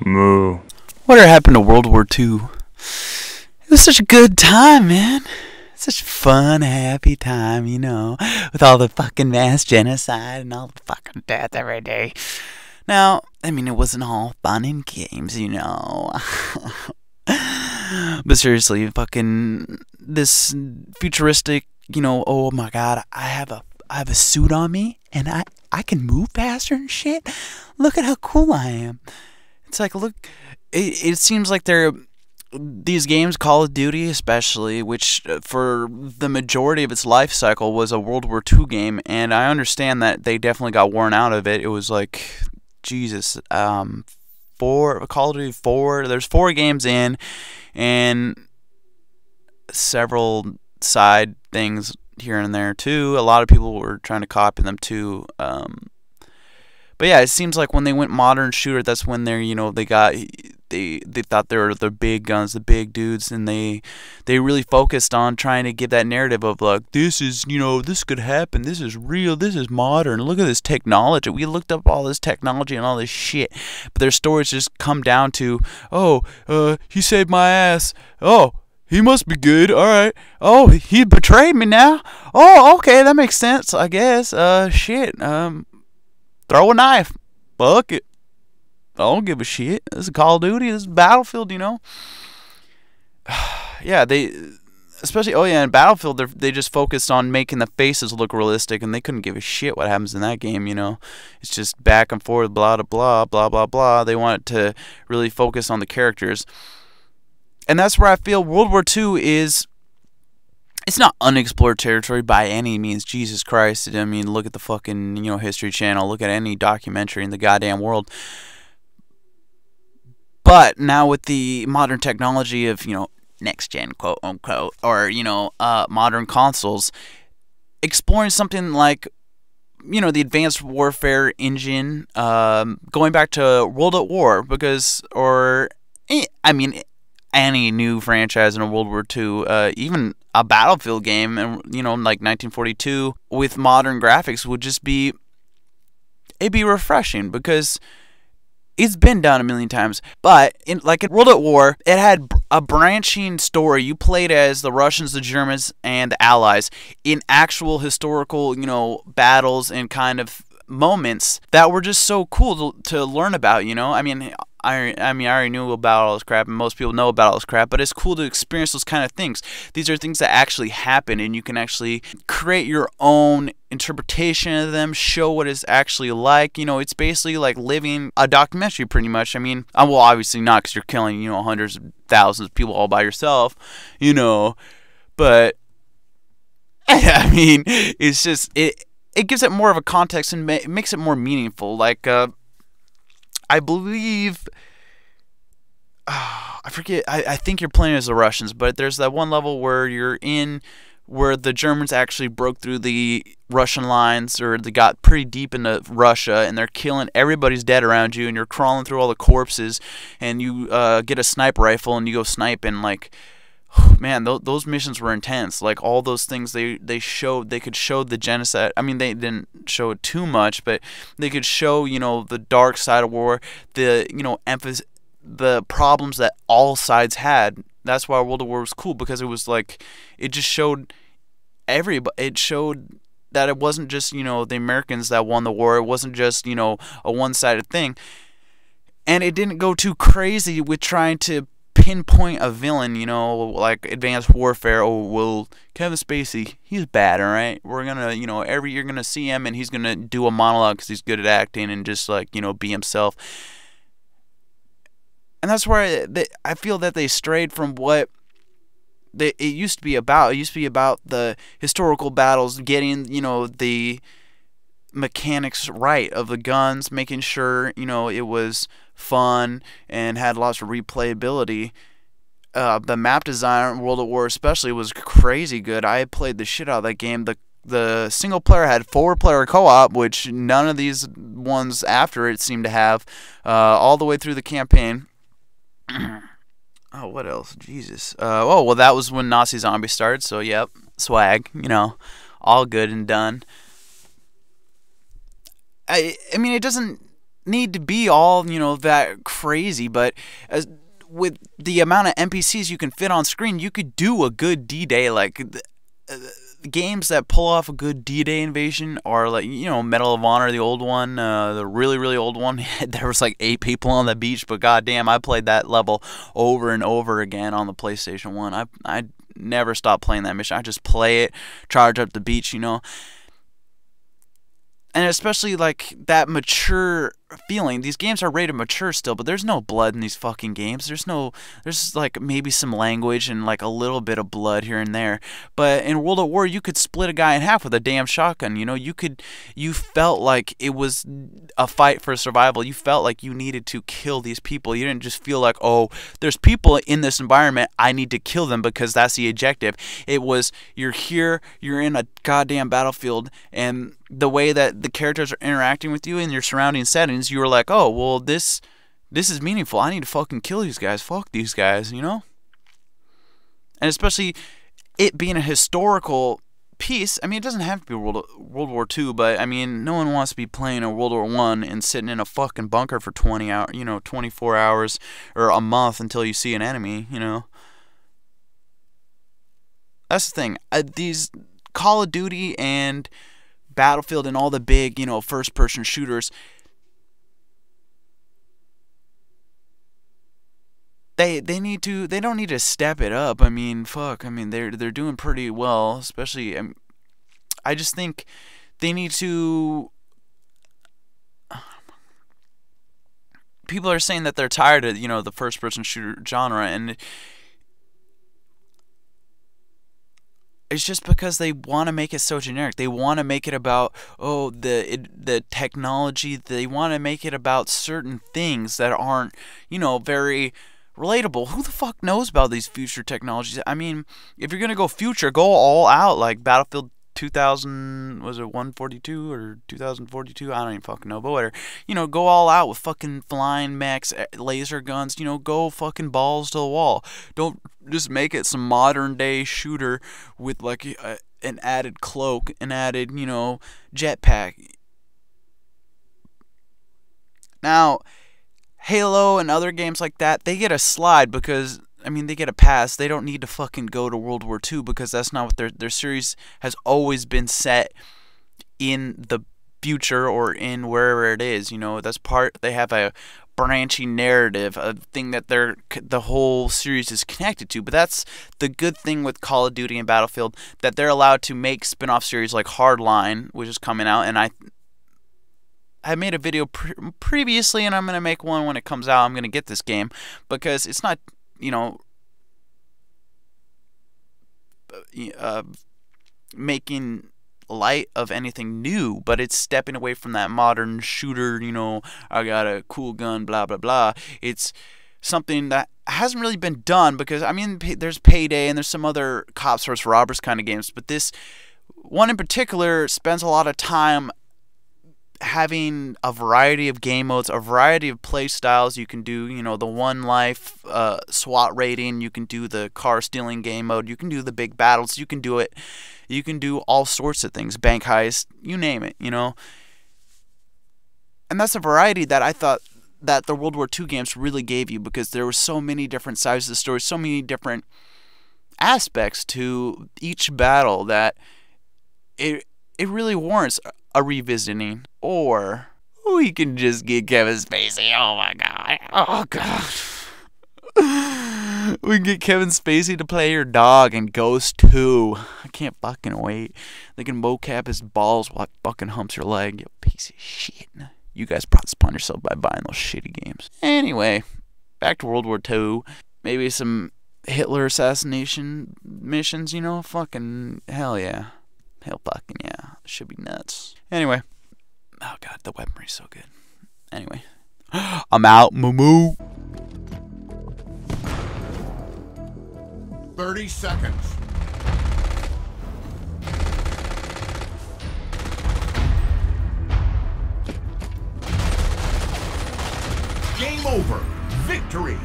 Moo. Whatever happened to World War II? It was such a good time, man. Such a fun, happy time, you know, with all the fucking mass genocide and all the fucking death every day. Now, I mean, it wasn't all fun and games, you know. But seriously, fucking this futuristic, you know, oh my god, I have a suit on me and I can move faster and shit. Look at how cool I am. It's like, look, it seems like these games, Call of Duty especially, which for the majority of its life cycle was a World War II game, and I understand that they definitely got worn out of it. It was like, Jesus, Call of Duty 4, there's 4 games in, and several side things here and there too. A lot of people were trying to copy them too. But yeah, it seems like when they went modern shooter, that's when they're, you know, they thought they were the big guns, the big dudes, and they really focused on trying to give that narrative of like, this is, you know, this could happen, this is real, this is modern, look at this technology. We looked up all this technology and all this shit, but their stories just come down to, oh, he saved my ass. Oh, he must be good. All right. Oh, he betrayed me now. Oh, okay, that makes sense, I guess. Shit. Throw a knife. Fuck it. I don't give a shit. This is Call of Duty. This is Battlefield, you know. Yeah, especially, oh yeah, in Battlefield, they just focused on making the faces look realistic, and they couldn't give a shit what happens in that game, you know. It's just back and forth, blah, blah, blah, blah, blah, blah. They wanted to really focus on the characters. And that's where I feel World War II is... It's not unexplored territory by any means. Jesus Christ. I mean, look at the fucking, you know, History Channel. Look at any documentary in the goddamn world. But now with the modern technology of, you know, next gen, quote unquote, or, you know, modern consoles, exploring something like, you know, the advanced warfare engine, going back to World at War, because, or, I mean, any new franchise in a World War II, even a Battlefield game, you know, like 1942 with modern graphics would just be, it'd be refreshing, because it's been done a million times. But like in World at War, it had a branching story. You played as the Russians, the Germans, and the Allies in actual historical, you know, battles and kind of moments that were just so cool to learn about, you know. I mean, I already knew about all this crap, and most people know about all this crap, but it's cool to experience those kind of things. These are things that actually happen, and you can actually create your own interpretation of them, show what it's actually like. You know, it's basically like living a documentary, pretty much. I mean, well, obviously not, because you're killing, you know, hundreds of thousands of people all by yourself, you know, but I mean, it's just, it gives it more of a context and makes it more meaningful. Like, I believe, I forget, I think you're playing as the Russians, but there's that one level where you're in, where the Germans actually broke through the Russian lines, or they got pretty deep into Russia, and they're killing, everybody's dead around you, and you're crawling through all the corpses, and you get a sniper rifle, and you go snipe, and like, man, those missions were intense. Like, all those things they could show the genocide. I mean, they didn't show it too much, but they could show, you know, the dark side of war, the, you know, emphasis, the problems that all sides had. That's why World War was cool, because it was like, it just showed everybody. It showed that it wasn't just, you know, the Americans that won the war. It wasn't just, you know, a one-sided thing. And it didn't go too crazy with trying to pinpoint a villain, you know, like Advanced Warfare. Oh, well, Kevin Spacey, he's bad, alright? We're gonna, you know, you're gonna see him, and he's gonna do a monologue because he's good at acting, and just, like, you know, be himself. And that's where I feel that they strayed from what it used to be about. It used to be about the historical battles, getting, you know, the mechanics right of the guns, making sure, you know, it was fun and had lots of replayability. The map design in World at War especially was crazy good. I played the shit out of that game. The single player had 4-player co-op, which none of these ones after it seemed to have, all the way through the campaign. Oh, what else? Jesus. Oh, well, that was when Nazi Zombie started, so yep, swag, you know, all good and done. I mean, it doesn't need to be all, that crazy, but with the amount of NPCs you can fit on screen, you could do a good D-Day. Like, games that pull off a good D-Day invasion are like, Medal of Honor, the old one, the really, really old one. There was like 8 people on the beach, but goddamn, I played that level over and over again on the PlayStation 1. I never stopped playing that mission. I just play it, charge up the beach, And especially like that mature feeling. These games are rated mature still, but there's no blood in these fucking games. There's like maybe some language and like a little bit of blood here and there. But in World at War, you could split a guy in half with a damn shotgun. You felt like it was a fight for survival. You felt like you needed to kill these people. You didn't just feel like, oh, there's people in this environment, I need to kill them because that's the objective. It was, you're here, you're in a goddamn battlefield, and the way that the characters are interacting with you in your surrounding settings, you were like, oh, well, this is meaningful. I need to fucking kill these guys. Fuck these guys, And especially it being a historical piece. I mean, it doesn't have to be World War II, but I mean, no one wants to be playing a World War I and sitting in a fucking bunker for 24 hours or a month until you see an enemy, That's the thing. These Call of Duty and Battlefield and all the big, first-person shooters, they don't need to step it up. I mean, fuck. I mean, they're doing pretty well, especially. I just think they need to. People are saying that they're tired of the first-person shooter genre, and it's just because they want to make it so generic. They want to make it about, the technology. They want to make it about certain things that aren't, very relatable. Who the fuck knows about these future technologies? I mean, if you're going to go future, go all out, like Battlefield 2000, was it 142 or 2042? I don't even fucking know, but whatever. Go all out with fucking flying mechs, laser guns, go fucking balls to the wall. Don't just make it some modern day shooter with like an added cloak, an added, jetpack. Now, Halo and other games like that, they get a slide because, I mean, they get a pass. They don't need to fucking go to World War II because that's not what their series has always been set in the future or in wherever it is. That's part. They have a branching narrative, a thing that the whole series is connected to. But that's the good thing with Call of Duty and Battlefield, that they're allowed to make spin-off series like Hardline, which is coming out, and I made a video previously, and I'm going to make one when it comes out. I'm going to get this game because it's not, making light of anything new, but it's stepping away from that modern shooter, I got a cool gun, blah, blah, blah. It's something that hasn't really been done because, I mean, there's Payday and there's some other cops vs. robbers kind of games, but this one in particular spends a lot of time having a variety of game modes, a variety of play styles. You can do, the one life SWAT rating. You can do the car stealing game mode. You can do the big battles. You can do it. You can do all sorts of things. Bank heist. You name it, And that's a variety that I thought that the World War II games really gave you, because there were so many different sides of the story, so many different aspects to each battle that it really warrants a revisiting. Or we can just get Kevin Spacey. Oh my god. Oh god. We can get Kevin Spacey to play your dog in Ghost 2. I can't fucking wait. They can mocap his balls while he fucking humps your leg. You piece of shit. You guys brought this upon yourself by buying those shitty games. Anyway, back to World War II. Maybe some Hitler assassination missions, Fucking hell yeah. Hell fucking yeah. Should be nuts. Anyway. Oh god, the weaponry's so good. Anyway. I'm out, moo. 30 seconds. Game over. Victory.